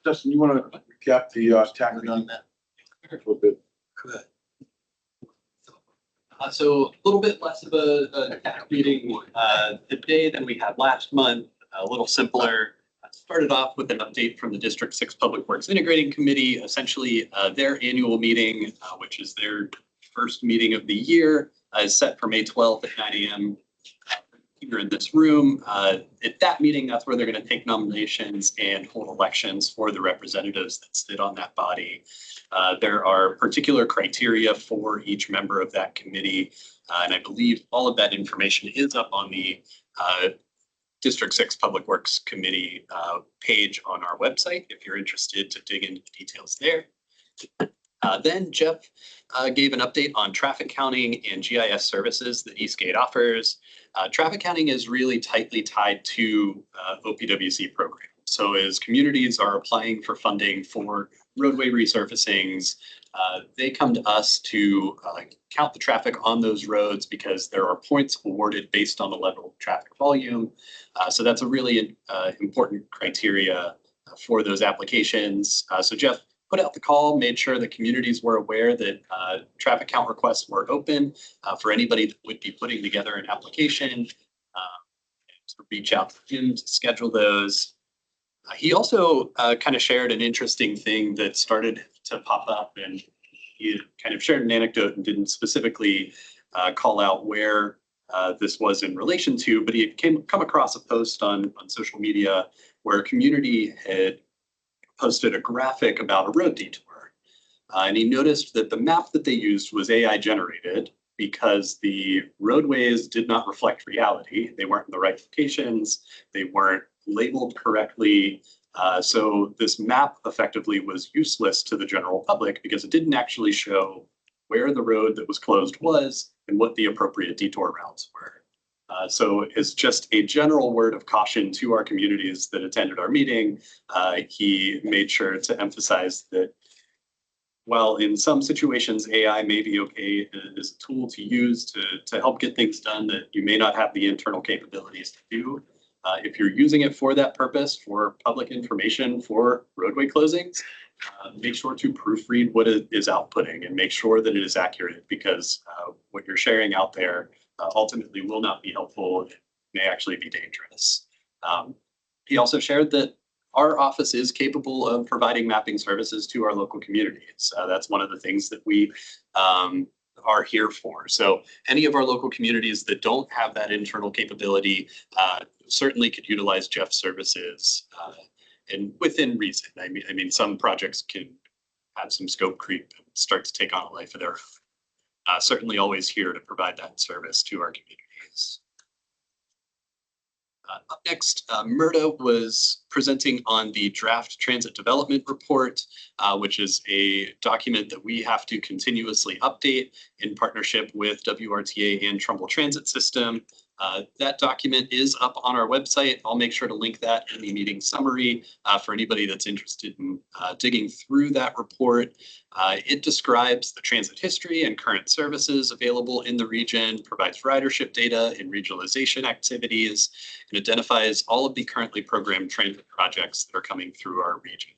[SPEAKER 1] Justin, you want to recap the TAC meeting? A little bit.
[SPEAKER 8] Good.
[SPEAKER 7] So a little bit less of a TAC meeting today than we had last month, a little simpler. Started off with an update from the District 6 Public Works Integrating Committee, essentially their annual meeting, which is their first meeting of the year, is set for May 12th at 9 a.m. Here in this room. At that meeting, that's where they're going to take nominations and hold elections for the representatives that sit on that body. There are particular criteria for each member of that committee, and I believe all of that information is up on the District 6 Public Works Committee page on our website if you're interested to dig into the details there. Then Jeff gave an update on traffic counting and GIS services that Eastgate offers. Traffic counting is really tightly tied to OPWC program. So as communities are applying for funding for roadway resurfacings, they come to us to count the traffic on those roads because there are points awarded based on the level of traffic volume. So that's a really important criteria for those applications. So Jeff put out the call, made sure the communities were aware that traffic count requests were open for anybody that would be putting together an application. To reach out to him to schedule those. He also kind of shared an interesting thing that started to pop up, and he kind of shared an anecdote and didn't specifically call out where this was in relation to, but he had come across a post on social media where a community had posted a graphic about a road detour. And he noticed that the map that they used was AI generated because the roadways did not reflect reality. They weren't in the right locations. They weren't labeled correctly. So this map effectively was useless to the general public because it didn't actually show where the road that was closed was and what the appropriate detour routes were. So it's just a general word of caution to our communities that attended our meeting. He made sure to emphasize that while in some situations AI may be okay as a tool to use to help get things done that you may not have the internal capabilities to do, if you're using it for that purpose, for public information, for roadway closings, make sure to proofread what it is outputting and make sure that it is accurate, because what you're sharing out there ultimately will not be helpful. It may actually be dangerous. He also shared that our office is capable of providing mapping services to our local communities. That's one of the things that we are here for. So any of our local communities that don't have that internal capability certainly could utilize Jeff's services, and within reason. I mean, some projects can have some scope creep and start to take on a life of their own. Certainly always here to provide that service to our communities. Up next, Murda was presenting on the draft transit development report, which is a document that we have to continuously update in partnership with WRTA and Trumbull Transit System. That document is up on our website. I'll make sure to link that in the meeting summary for anybody that's interested in digging through that report. It describes the transit history and current services available in the region, provides ridership data and regionalization activities, and identifies all of the currently programmed transit projects that are coming through our region.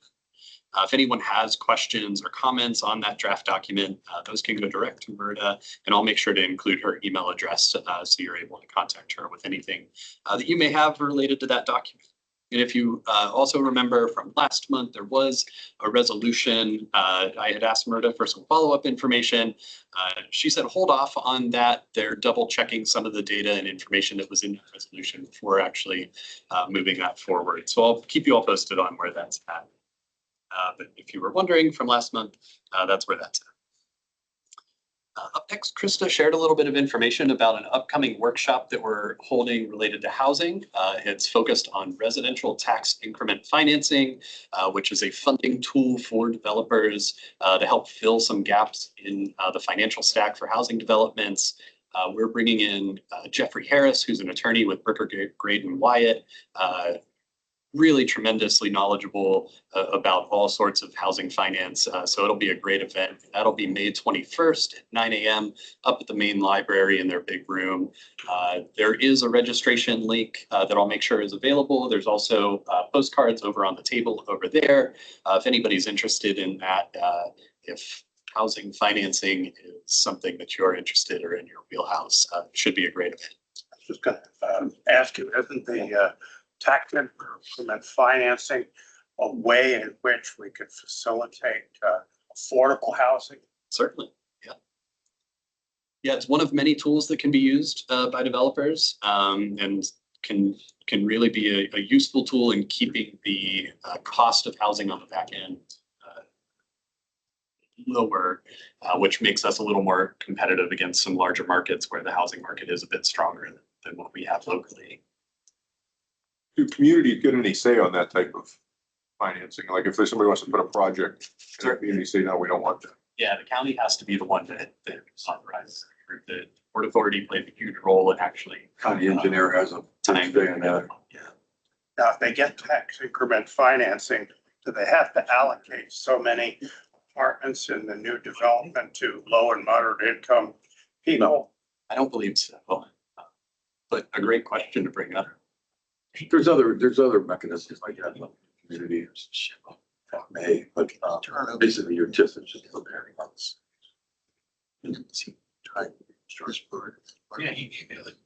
[SPEAKER 7] If anyone has questions or comments on that draft document, those can go direct to Murda, and I'll make sure to include her email address so you're able to contact her with anything that you may have related to that document. And if you also remember from last month, there was a resolution. I had asked Murda for some follow-up information. She said, hold off on that. They're double checking some of the data and information that was in the resolution before actually moving that forward. So I'll keep you all posted on where that's at. But if you were wondering from last month, that's where that's at. Up next, Krista shared a little bit of information about an upcoming workshop that we're holding related to housing. It's focused on residential tax increment financing, which is a funding tool for developers to help fill some gaps in the financial stack for housing developments. We're bringing in Jeffrey Harris, who's an attorney with Bricker, Grade & Wyatt, really tremendously knowledgeable about all sorts of housing finance. So it'll be a great event. That'll be May 21st at 9 a.m. up at the main library in their big room. There is a registration link that I'll make sure is available. There's also postcards over on the table over there. If anybody's interested in that, if housing financing is something that you're interested or in your wheelhouse, it should be a great event.
[SPEAKER 3] I was just gonna ask you, isn't the tax increment financing a way in which we could facilitate affordable housing?
[SPEAKER 7] Certainly, yeah. Yeah, it's one of many tools that can be used by developers and can really be a useful tool in keeping the cost of housing on the back end lower, which makes us a little more competitive against some larger markets where the housing market is a bit stronger than what we have locally.
[SPEAKER 9] Do communities get any say on that type of financing? Like if somebody wants to put a project, does the community say, no, we don't want that?
[SPEAKER 7] Yeah, the county has to be the one that authorizes. The Port Authority plays a huge role in actually.
[SPEAKER 1] County engineer has a
[SPEAKER 7] time
[SPEAKER 1] say in that.
[SPEAKER 7] Yeah.
[SPEAKER 3] Now, if they get tax increment financing, do they have to allocate so many apartments in the new development to low and moderate income people?
[SPEAKER 7] I don't believe so. But a great question to bring up.
[SPEAKER 1] There's other mechanisms like that in the community. May, but basically you're just comparing us.
[SPEAKER 6] Yeah, he gave me like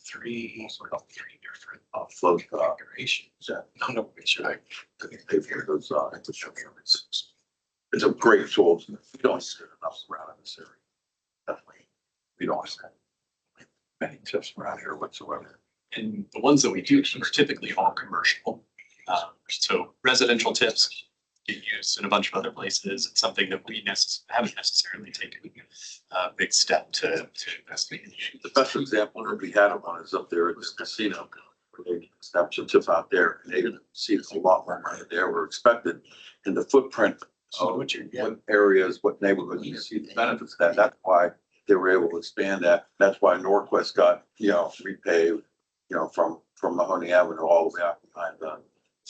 [SPEAKER 6] three different
[SPEAKER 1] Float
[SPEAKER 6] configurations. None of which I
[SPEAKER 1] pay for those infrastructure. It's a great tool. We don't see it enough around in this area. Definitely. We don't have many tips around here whatsoever.
[SPEAKER 7] And the ones that we do are typically all commercial. So residential tips get used in a bunch of other places. It's something that we haven't necessarily taken a big step to investigate.
[SPEAKER 1] The best example that we had of one is up there at this casino. They snapped some TIF out there, and they received a lot more money than they were expected. And the footprint of what areas, what neighborhoods, you see the benefits of that. That's why they were able to expand that. That's why Norquest got, repaved, from Mahoney Avenue all the way out behind the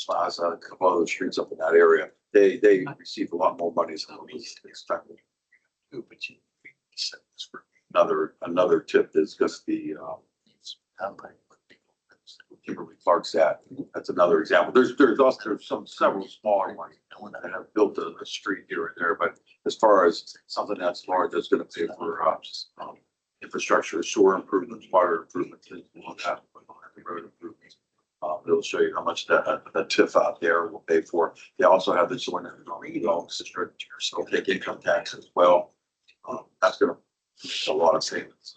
[SPEAKER 1] Plaza, a couple other streets up in that area. They received a lot more money than we expected. Another tip is just the Kimberly Clark's at. That's another example. There's several smaller ones that have built a street here and there, but as far as something that's large, that's going to pay for infrastructure, sewer improvements, water improvements, things like that, road improvements. It'll show you how much that TIF out there will pay for. They also have the joint district, so take income tax as well. That's going to make a lot of savings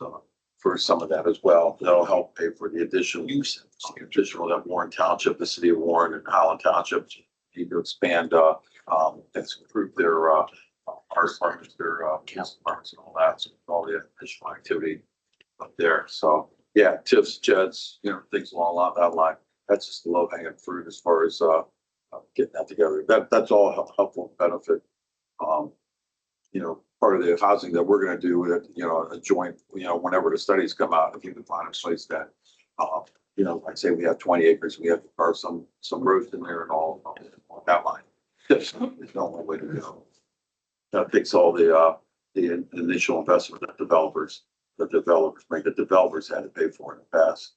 [SPEAKER 1] for some of that as well. That'll help pay for the additional that Warren Township, the city of Warren and Holland Township need to expand, and improve their art departments, their council departments and all that. So all the additional activity up there. So yeah, TIFs, JEDs, things along that line. That's just the low hanging fruit as far as getting that together. That's all helpful benefit. Part of the housing that we're going to do with it, a joint, whenever the studies come out, if you can find a place that, I'd say we have 20 acres, we have to carve some roads in there and all on that line. There's no way to go. That takes all the initial investment that developers make. The developers had to pay for in the past.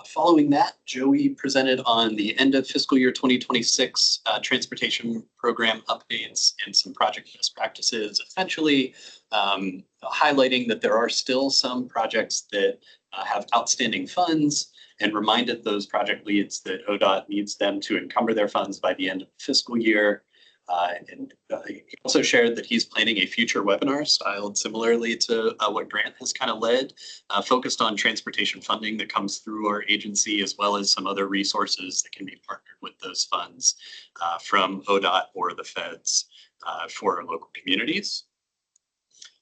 [SPEAKER 7] Following that, Joey presented on the end of fiscal year 2026 transportation program updates and some project best practices, essentially highlighting that there are still some projects that have outstanding funds, and reminded those project leads that ODOT needs them to encumber their funds by the end of the fiscal year. He also shared that he's planning a future webinar styled similarly to what Grant has kind of led, focused on transportation funding that comes through our agency, as well as some other resources that can be partnered with those funds from ODOT or the feds for our local communities.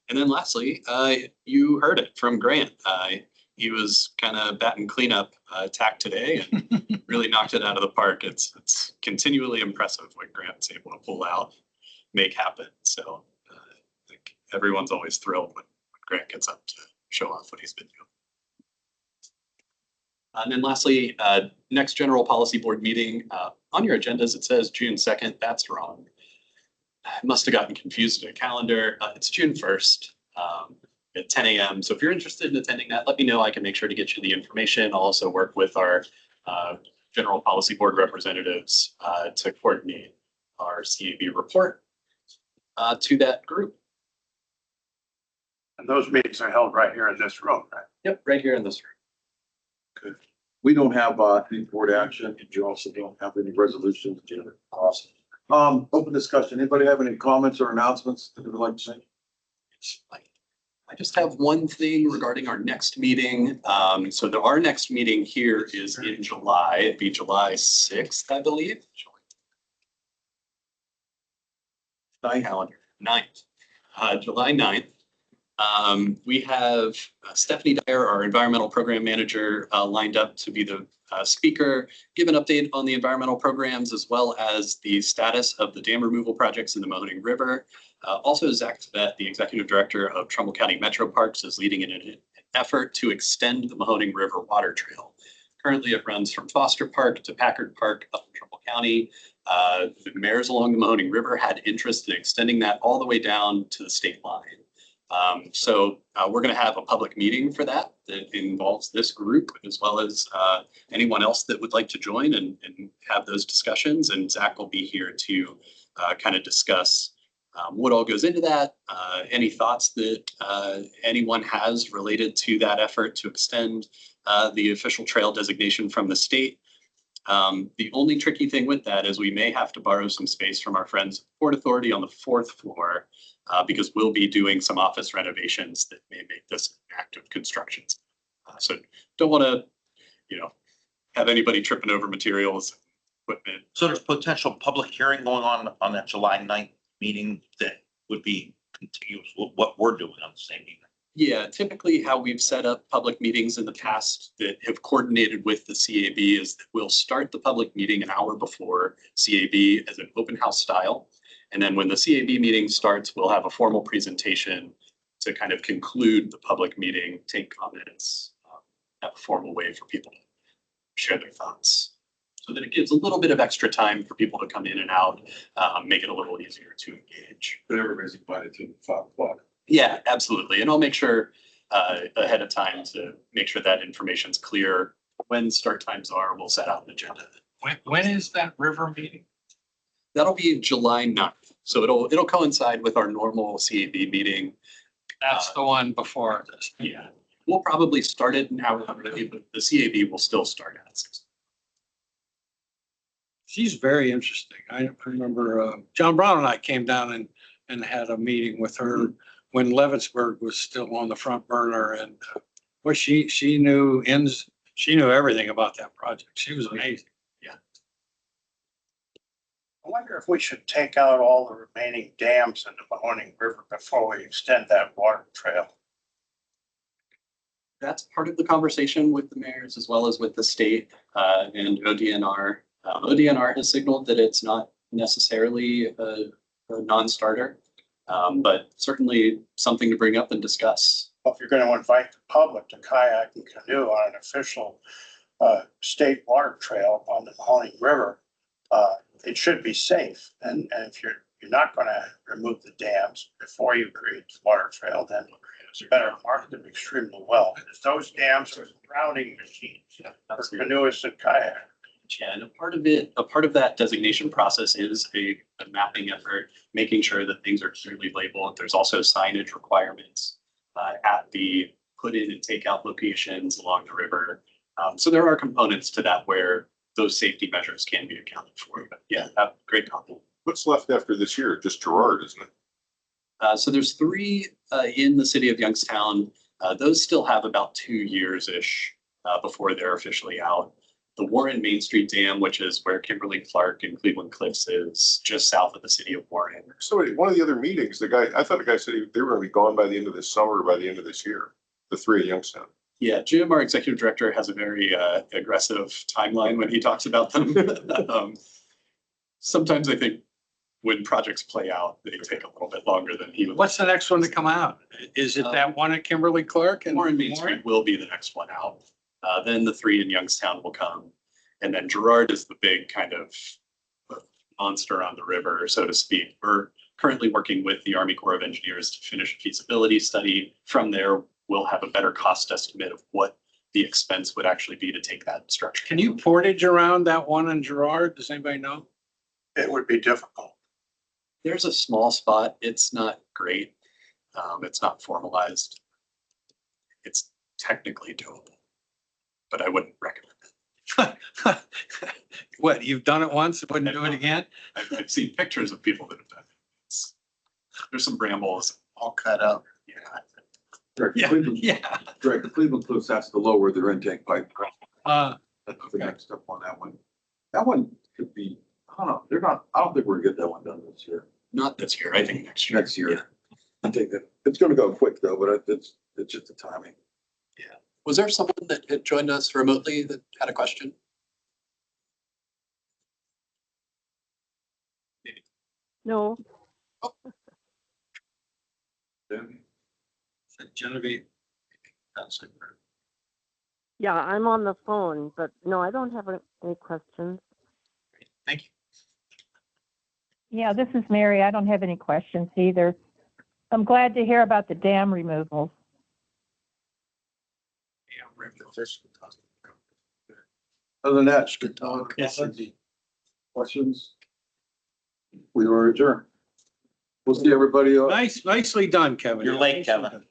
[SPEAKER 7] And then lastly, you heard it from Grant. He was kind of batting cleanup attack today and really knocked it out of the park. It's continually impressive what Grant's able to pull out, make happen. So I think everyone's always thrilled when Grant gets up to show off what he's been doing. And then lastly, next general policy board meeting on your agendas, it says June 2nd. That's wrong. I must have gotten confused in a calendar. It's June 1st. At 10 a.m. So if you're interested in attending that, let me know. I can make sure to get you the information. I'll also work with our general policy board representatives to coordinate our CAB report to that group.
[SPEAKER 3] And those meetings are held right here in this room, right?
[SPEAKER 7] Yep, right here in this room.
[SPEAKER 1] Good. We don't have any board action, and you also don't have any resolutions. Awesome. Open discussion. Anybody have any comments or announcements that you would like to say?
[SPEAKER 7] I just have one thing regarding our next meeting. So our next meeting here is in July. It'd be July 6th, I believe. Calendar 9th, July 9th. We have Stephanie Dyer, our environmental program manager, lined up to be the speaker, give an update on the environmental programs, as well as the status of the dam removal projects in the Mahoning River. Also, Zach Tibet, the executive director of Trumbull County Metro Parks, is leading in an effort to extend the Mahoning River Water Trail. Currently, it runs from Foster Park to Packard Park up in Trumbull County. The mayors along the Mahoning River had interest in extending that all the way down to the state line. So we're going to have a public meeting for that involves this group, as well as anyone else that would like to join and have those discussions. And Zach will be here to kind of discuss what all goes into that, any thoughts that anyone has related to that effort to extend the official trail designation from the state. The only tricky thing with that is we may have to borrow some space from our friends at Port Authority on the 4th floor because we'll be doing some office renovations that may make this an active construction. So don't want to, have anybody tripping over materials, equipment.
[SPEAKER 4] So there's potential public hearing going on that July 9th meeting that would be contiguous with what we're doing on the same evening.
[SPEAKER 7] Yeah, typically how we've set up public meetings in the past that have coordinated with the CAB is that we'll start the public meeting an hour before CAB as an open house style. And then when the CAB meeting starts, we'll have a formal presentation to kind of conclude the public meeting, take comments, have a formal way for people to share their thoughts. So that it gives a little bit of extra time for people to come in and out, make it a little easier to engage.
[SPEAKER 1] But everybody's invited to 5 o'clock.
[SPEAKER 7] Yeah, absolutely. And I'll make sure ahead of time to make sure that information's clear. When start times are, we'll set out an agenda.
[SPEAKER 8] When is that river meeting?
[SPEAKER 7] That'll be July 9th. So it'll coincide with our normal CAB meeting.
[SPEAKER 8] That's the one before this.
[SPEAKER 7] Yeah, we'll probably start it an hour early, but the CAB will still start at 6.
[SPEAKER 8] She's very interesting. I remember John Brown and I came down and had a meeting with her when Leavittsburg was still on the front burner, and well, she knew everything about that project. She was amazing.
[SPEAKER 3] I wonder if we should take out all the remaining dams in the Mahoning River before we extend that water trail.
[SPEAKER 7] That's part of the conversation with the mayors as well as with the state and ODNR. ODNR has signaled that it's not necessarily a non-starter, but certainly something to bring up and discuss.
[SPEAKER 3] Well, if you're going to invite the public to kayak and canoe on an official state water trail on the Mahoning River, it should be safe. And if you're not going to remove the dams before you create the water trail, then you better mark them extremely well. If those dams are drowning machines for canoeists and kayakers.
[SPEAKER 7] Yeah, and a part of that designation process is a mapping effort, making sure that things are clearly labeled. There's also signage requirements at the put in and take out locations along the river. So there are components to that where those safety measures can be accounted for. But yeah, great comment.
[SPEAKER 9] What's left after this year? Just Gerard, isn't it?
[SPEAKER 7] So there's 3 in the city of Youngstown. Those still have about 2 years-ish before they're officially out. The Warren Main Street Dam, which is where Kimberly-Clark and Cleveland Cliffs is, just south of the city of Warren.
[SPEAKER 9] So one of the other meetings, I thought the guy said they were going to be gone by the end of this summer or by the end of this year, the 3 in Youngstown.
[SPEAKER 7] Yeah, Jim, our executive director, has a very aggressive timeline when he talks about them. Sometimes I think when projects play out, they take a little bit longer than he would.
[SPEAKER 8] What's the next one to come out? Is it that one at Kimberly-Clark and
[SPEAKER 7] Warren Main Street will be the next one out. Then the 3 in Youngstown will come. And then Gerard is the big kind of monster on the river, so to speak. We're currently working with the Army Corps of Engineers to finish a feasibility study. From there, we'll have a better cost estimate of what the expense would actually be to take that structure.
[SPEAKER 8] Can you portage around that one in Gerard? Does anybody know?
[SPEAKER 3] It would be difficult.
[SPEAKER 7] There's a small spot. It's not great. It's not formalized. It's technically doable, but I wouldn't recommend it.
[SPEAKER 8] What, you've done it once, wouldn't do it again?
[SPEAKER 7] I've seen pictures of people that have done it. There's some brambles.
[SPEAKER 3] All cut up.
[SPEAKER 7] Yeah.
[SPEAKER 1] Correct.
[SPEAKER 8] Yeah,
[SPEAKER 1] Cleveland,
[SPEAKER 8] yeah.
[SPEAKER 1] correct. The Cleveland Cliffs has to lower their intake pipe.
[SPEAKER 8] Uh,
[SPEAKER 1] That's the next step on that one. That one could be, I don't know, I don't think we're gonna get that one done this year.
[SPEAKER 7] Not this year, I think next year.
[SPEAKER 1] Next year. I think that, it's gonna go quick though, but it's just the timing.
[SPEAKER 7] Was there someone that had joined us remotely that had a question?
[SPEAKER 10] No,
[SPEAKER 8] Genevieve.
[SPEAKER 10] yeah, I'm on the phone, but no, I don't have any questions.
[SPEAKER 7] Thank you.
[SPEAKER 11] Yeah, this is Mary. I don't have any questions either. I'm glad to hear about the dam removals.
[SPEAKER 1] Other than that, it's good talk.
[SPEAKER 8] Yes, indeed.
[SPEAKER 1] Questions? We are adjourned. We'll see everybody.
[SPEAKER 8] Nicely done, Kevin.
[SPEAKER 4] You're late, Kevin.